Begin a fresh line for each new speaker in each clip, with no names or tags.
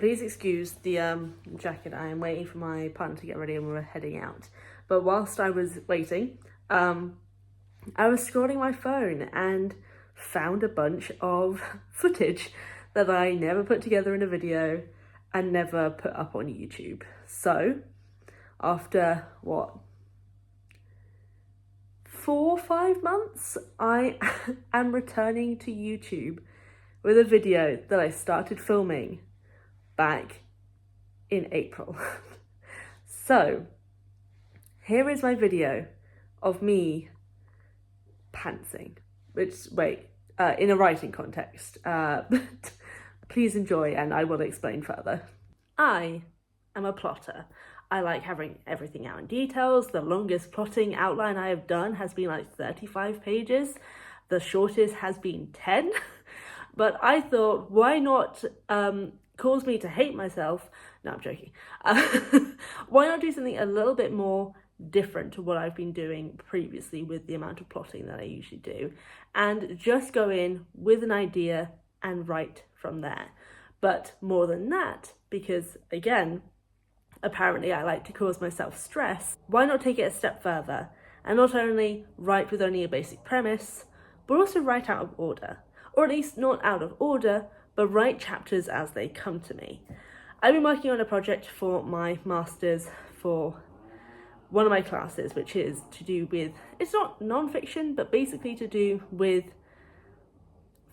Please excuse the jacket. I am waiting for my partner to get ready and we're heading out. But whilst I was waiting, I was scrolling my phone and found a bunch of footage that I never put together in a video and never put up on YouTube. So after 4 or 5 months, I am returning to YouTube with a video that I started filming back in April. So here is my video of me pantsing, in a writing context. Please enjoy and I will explain further. I am a plotter. I like having everything out in details. The longest plotting outline I have done has been like 35 pages. The shortest has been 10. But I thought, why not cause me to hate myself? No, I'm joking. Why not do something a little bit more different to what I've been doing previously with the amount of plotting that I usually do, and just go in with an idea and write from there. But more than that, because again, apparently I like to cause myself stress, why not take it a step further and not only write with only a basic premise, but also write out of order, or at least not out of order, but write chapters as they come to me. I've been working on a project for my master's for one of my classes, which is to do with, it's not non-fiction, but basically to do with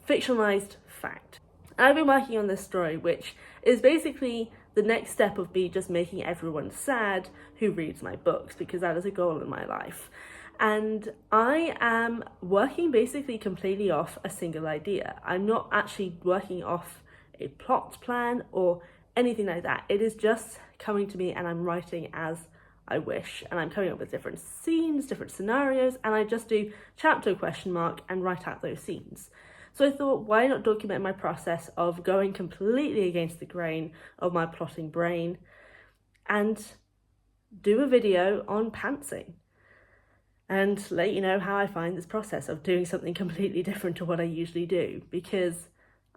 fictionalized fact. And I've been working on this story, which is basically the next step of me just making everyone sad who reads my books, because that is a goal in my life. And I am working basically completely off a single idea. I'm not actually working off a plot plan or anything like that. It is just coming to me and I'm writing as I wish, and I'm coming up with different scenes, different scenarios, and I just do chapter ? And write out those scenes. So I thought, why not document my process of going completely against the grain of my plotting brain and do a video on pantsing and let you know how I find this process of doing something completely different to what I usually do, because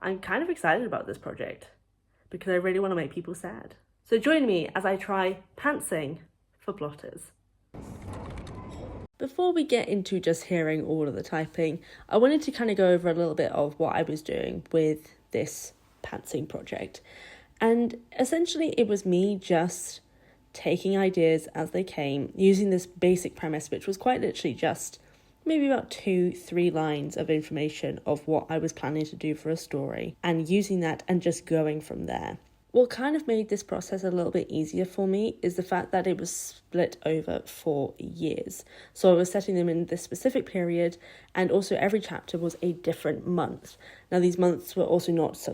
I'm kind of excited about this project because I really want to make people sad. So join me as I try pantsing for plotters. Before we get into just hearing all of the typing, I wanted to kind of go over a little bit of what I was doing with this pantsing project. And essentially it was me just taking ideas as they came, using this basic premise, which was quite literally just maybe about 2-3 lines of information of what I was planning to do for a story, and using that and just going from there. What kind of made this process a little bit easier for me is the fact that it was split over 4 years. So I was setting them in this specific period, and also every chapter was a different month. Now these months were also not,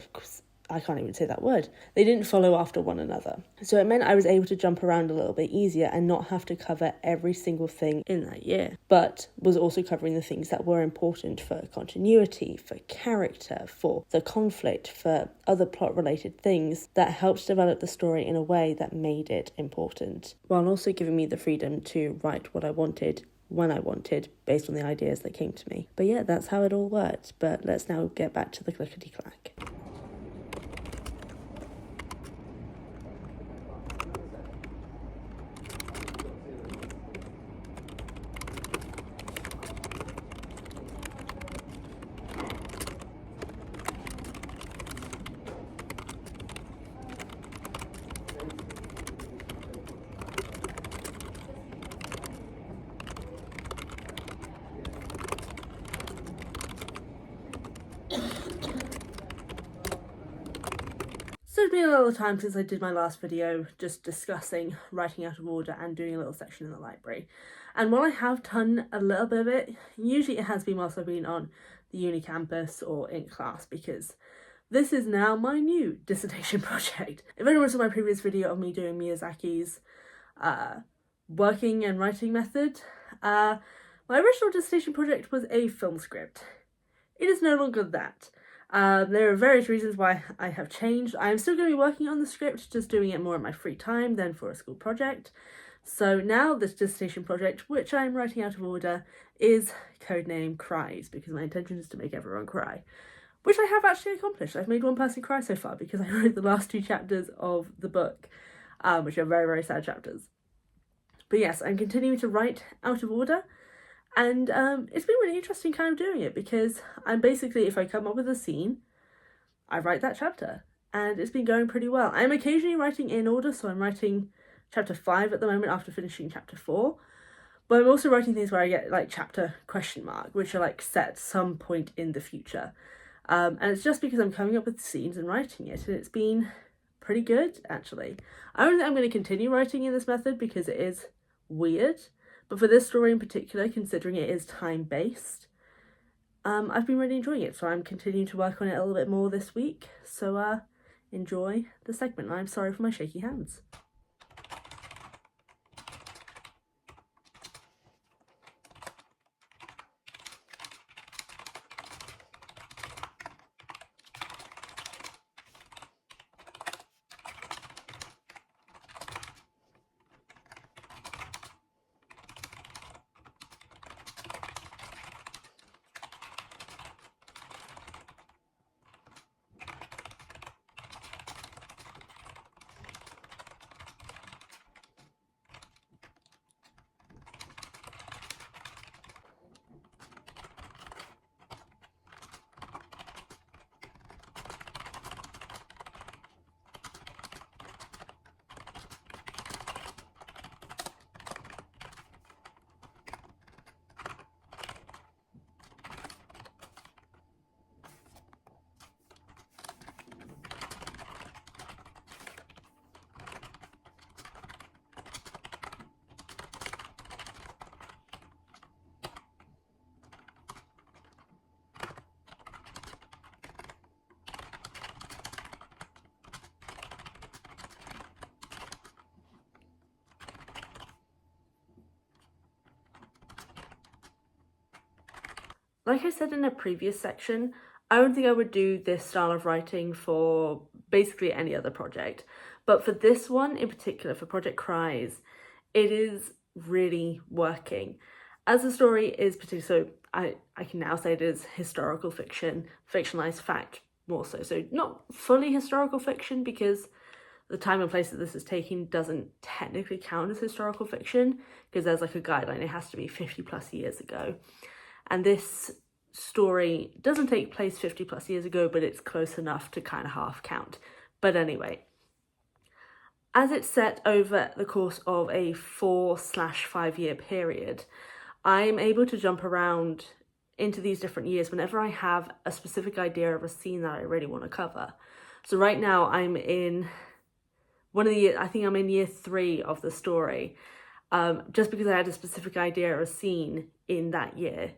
I can't even say that word. They didn't follow after one another. So it meant I was able to jump around a little bit easier and not have to cover every single thing in that year, but was also covering the things that were important for continuity, for character, for the conflict, for other plot related things that helped develop the story in a way that made it important, while also giving me the freedom to write what I wanted when I wanted, based on the ideas that came to me. But yeah, that's how it all worked. But let's now get back to the clickety-clack. So it's been a little time since I did my last video just discussing writing out of order and doing a little section in the library. And while I have done a little bit of it, usually it has been whilst I've been on the uni campus or in class, because this is now my new dissertation project. If anyone saw my previous video of me doing Miyazaki's working and writing method, my original dissertation project was a film script. It is no longer that. There are various reasons why I have changed. I am still going to be working on the script, just doing it more in my free time than for a school project. So now this dissertation project, which I'm writing out of order, is codename Cries, because my intention is to make everyone cry. which I have actually accomplished. I've made one person cry so far because I wrote the last 2 chapters of the book, which are very, very sad chapters. But yes, I'm continuing to write out of order, and it's been really interesting kind of doing it, because I'm basically, if I come up with a scene, I write that chapter, and it's been going pretty well. I'm occasionally writing in order, so I'm writing chapter 5 at the moment after finishing chapter 4, but I'm also writing things where I get like chapter ? Which are like set at some point in the future. And it's just because I'm coming up with scenes and writing it, and it's been pretty good, actually. I don't think I'm going to continue writing in this method because it is weird, but for this story in particular, considering it is time-based, I've been really enjoying it, so I'm continuing to work on it a little bit more this week. So enjoy the segment. I'm sorry for my shaky hands. Like I said in a previous section, I don't think I would do this style of writing for basically any other project. But for this one in particular, for Project Cries, it is really working. As the story is particular, so I can now say it is historical fiction, fictionalized fact more so. So not fully historical fiction, because the time and place that this is taking doesn't technically count as historical fiction, because there's like a guideline, it has to be 50 plus years ago. And this story doesn't take place 50 plus years ago, but it's close enough to kind of half count. But anyway, as it's set over the course of a 4/5 year period, I'm able to jump around into these different years whenever I have a specific idea of a scene that I really want to cover. So right now I'm in one of the years, I think I'm in year 3 of the story, just because I had a specific idea of a scene in that year.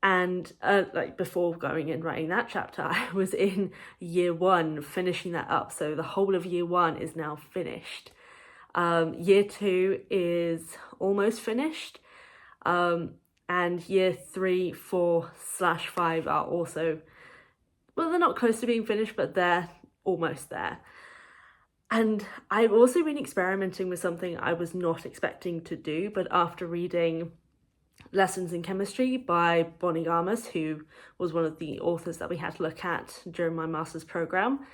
And like before going and writing that chapter, I was in year 1 finishing that up. So the whole of year 1 is now finished. Year 2 is almost finished. And year 3, 4/5 are also, well, they're not close to being finished, but they're almost there. And I've also been experimenting with something I was not expecting to do, but after reading Lessons in Chemistry by Bonnie Garmus, who was one of the authors that we had to look at during my master's program,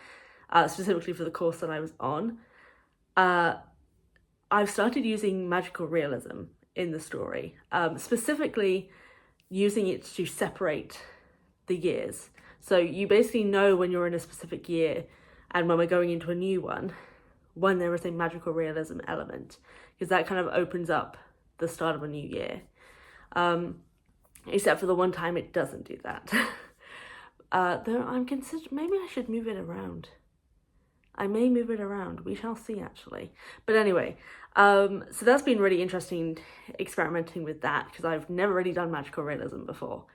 specifically for the course that I was on, I've started using magical realism in the story, specifically using it to separate the years. So you basically know when you're in a specific year and when we're going into a new one, when there is a magical realism element, because that kind of opens up the start of a new year. Except for the one time it doesn't do that. Though I'm considering, maybe I should move it around. I may move it around, we shall see actually. But anyway, so that's been really interesting experimenting with that, because I've never really done magical realism before.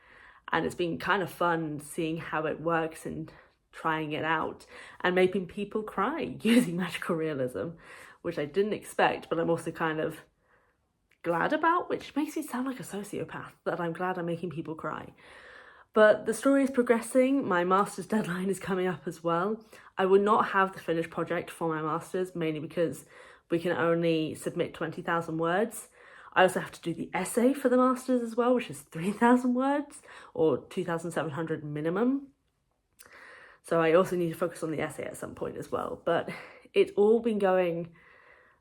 And it's been kind of fun seeing how it works and trying it out and making people cry using magical realism, which I didn't expect, but I'm also kind of glad about, which makes me sound like a sociopath, that I'm glad I'm making people cry. But the story is progressing. My master's deadline is coming up as well. I would not have the finished project for my master's, mainly because we can only submit 20,000 words. I also have to do the essay for the master's as well, which is 3,000 words, or 2,700 minimum. So I also need to focus on the essay at some point as well. But it's all been going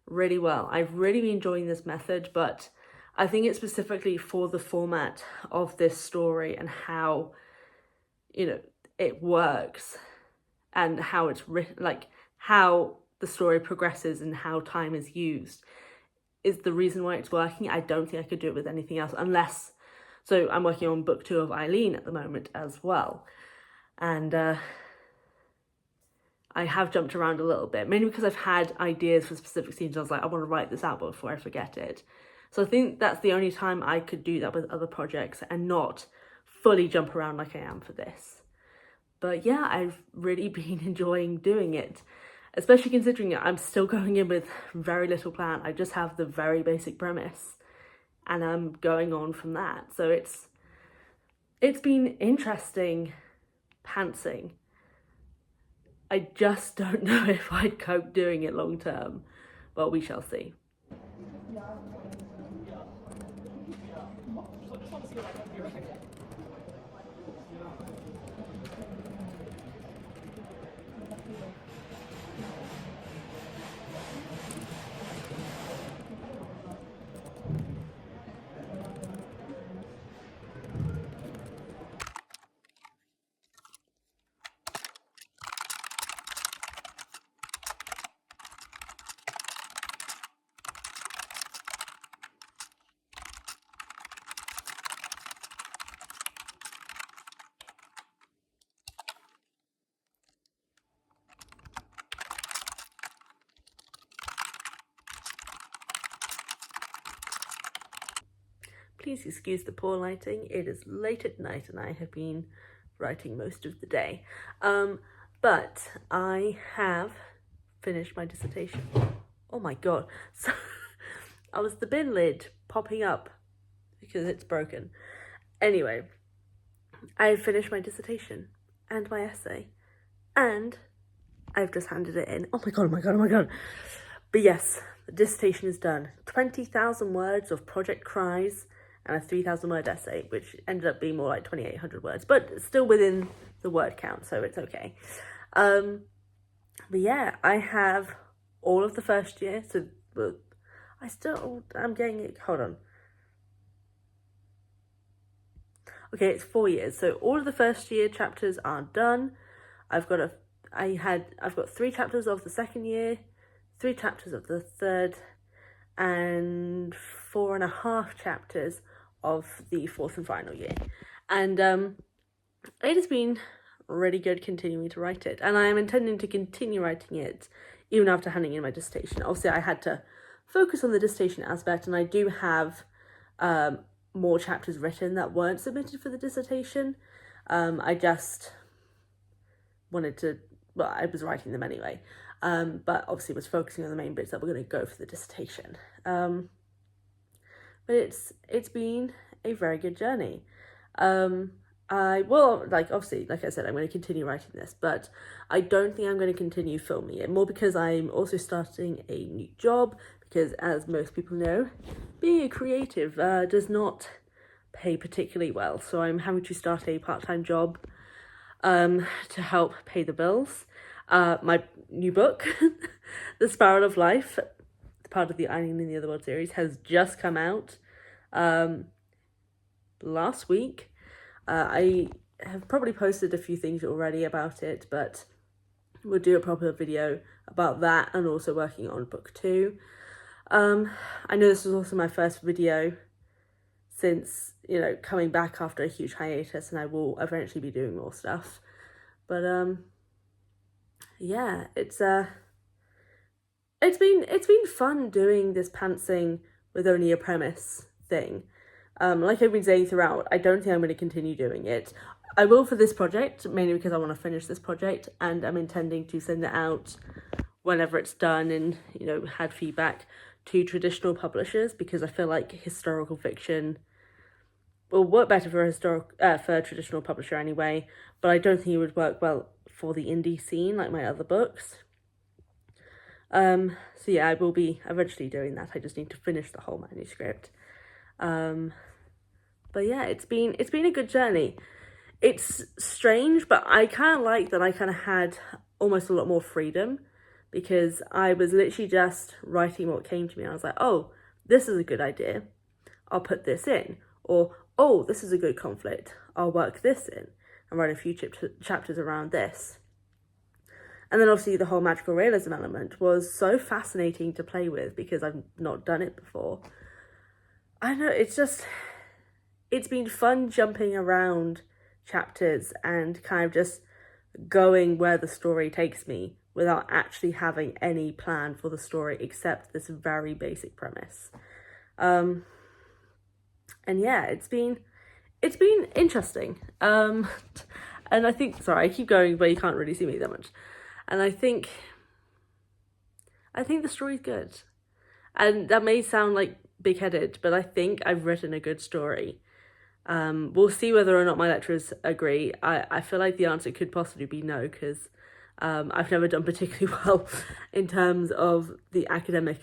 really well. I've really been enjoying this method, but I think it's specifically for the format of this story and how, you know, it works and how it's written, like how the story progresses and how time is used is the reason why it's working. I don't think I could do it with anything else unless, so I'm working on book 2 of Eileen at the moment as well. And I have jumped around a little bit, mainly because I've had ideas for specific scenes. I was like, I want to write this out before I forget it. So I think that's the only time I could do that with other projects and not fully jump around like I am for this. But yeah, I've really been enjoying doing it, especially considering I'm still going in with very little plan. I just have the very basic premise and I'm going on from that. So it's been interesting pantsing. I just don't know if I'd cope doing it long term, but we shall see. Please excuse the poor lighting. It is late at night and I have been writing most of the day. But I have finished my dissertation. Oh my god. So I was the bin lid popping up because it's broken. Anyway, I finished my dissertation and my essay and I've just handed it in. Oh my god, oh my god, oh my god. But yes, the dissertation is done. 20,000 words of project cries and a 3,000 word essay, which ended up being more like 2,800 words, but still within the word count, so it's okay. But yeah, I have all of the first year, so I'm getting it, hold on. Okay, it's 4 years, so all of the first year chapters are done. I've got 3 chapters of the second year, 3 chapters of the third, and 4.5 chapters of the 4th and final year. And it has been really good continuing to write it, and I am intending to continue writing it even after handing in my dissertation. Obviously I had to focus on the dissertation aspect, and I do have more chapters written that weren't submitted for the dissertation. I just wanted to, well, I was writing them anyway, but obviously was focusing on the main bits that were going to go for the dissertation. But it's been a very good journey. Obviously, like I said, I'm going to continue writing this, but I don't think I'm going to continue filming it, more because I'm also starting a new job, because as most people know, being a creative does not pay particularly well, so I'm having to start a part-time job to help pay the bills. My new book, The Spiral of Life, part of the Eileen in the Other World series, has just come out last week. I have probably posted a few things already about it, but we'll do a proper video about that and also working on book 2. I know this was also my first video since, you know, coming back after a huge hiatus, and I will eventually be doing more stuff. But yeah, it's been fun doing this pantsing with only a premise thing. Like I've been saying throughout, I don't think I'm going to continue doing it. I will for this project, mainly because I want to finish this project, and I'm intending to send it out whenever it's done and, you know, had feedback to traditional publishers, because I feel like historical fiction will work better for a traditional publisher anyway, but I don't think it would work well for the indie scene like my other books. So yeah, I will be eventually doing that. I just need to finish the whole manuscript. But yeah, it's been a good journey. it's strange, but I kind of like that I kind of had almost a lot more freedom, because I was literally just writing what came to me. I was like, oh, this is a good idea, I'll put this in. Or, oh, this is a good conflict, I'll work this in and write a few chapters around this. And then obviously the whole magical realism element was so fascinating to play with because I've not done it before. I don't know, it's been fun jumping around chapters and kind of just going where the story takes me without actually having any plan for the story except this very basic premise. And yeah, it's been interesting. And I think, sorry, I keep going, but you can't really see me that much. And I think the story's good. And that may sound like big-headed, but I think I've written a good story. We'll see whether or not my lecturers agree. I feel like the answer could possibly be no, because I've never done particularly well in terms of the academic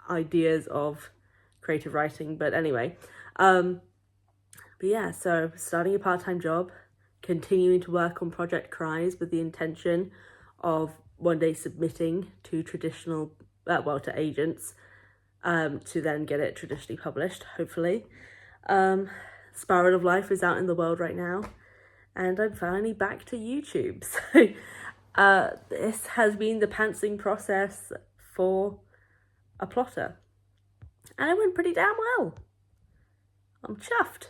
ideas of creative writing. But anyway, but yeah, so starting a part-time job, continuing to work on Project Cries with the intention of one day submitting to traditional, to agents, to then get it traditionally published, hopefully. Spiral of Life is out in the world right now, and I'm finally back to YouTube. So this has been the pantsing process for a plotter, and it went pretty damn well. I'm chuffed.